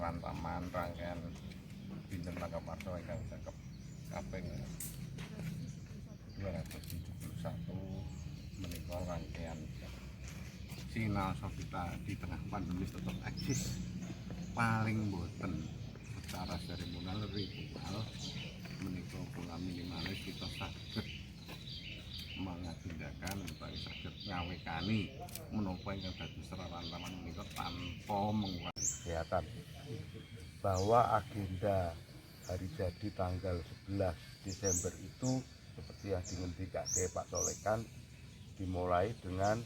Serarantaman rangkaian dinten Langkamarsa ingkang cakep kaping 271 menika rangkaian sinaosa kita di tengah pandemi tetap eksis paling boten secara seremonial ritual menika kula minimalis kita saged mengagendakan utawi saged ngawekani menapa ingkang dadi serarantaman menika tanpa mengurangi kesehatan, bahwa agenda hari jadi tanggal 11 Desember itu seperti yang dingendikake Pak Solekan dimulai dengan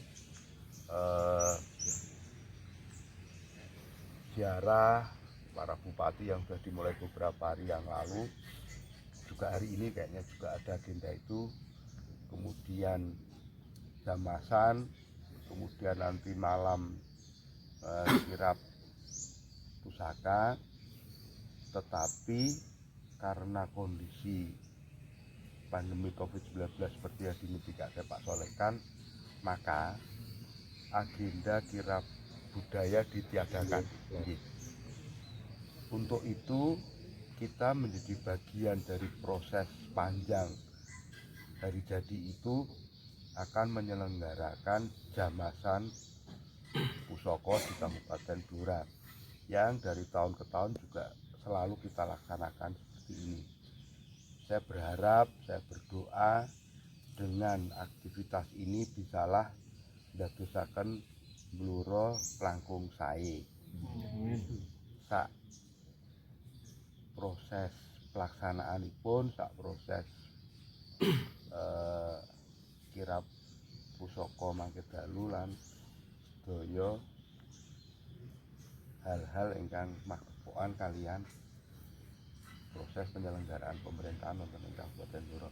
ziarah para bupati yang sudah dimulai beberapa hari yang lalu, juga hari ini kayaknya juga ada agenda itu, kemudian jamasan, kemudian nanti malam kirap pusaka. Tetapi karena kondisi pandemi COVID-19 seperti yang dingendikake Pak Solekan, maka agenda kirap budaya ditiadakan. Untuk itu kita menjadi bagian dari proses panjang hari jadi itu akan menyelenggarakan jamasan pusaka di Kabupaten Blora yang dari tahun ke tahun juga selalu kita laksanakan seperti ini. Saya berharap, saya berdoa dengan aktivitas ini bisalah ndadosaken Blora langkung sae. Sak proses pelaksanaanipun, sak proses kirap pusaka mangke dalu lan sedaya hal-hal ingkang magepokan kalian proses penyelenggaraan pemerintahan wonten ing Kabupaten Blora.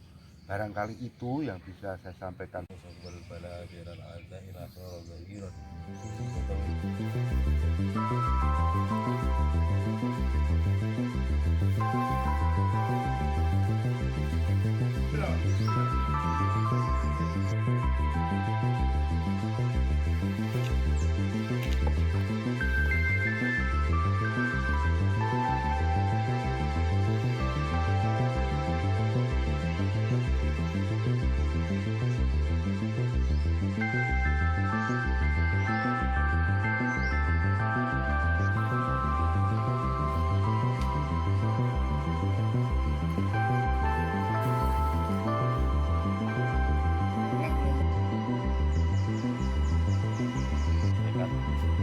Barangkali itu yang bisa saya sampaikan.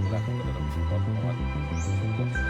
Silakan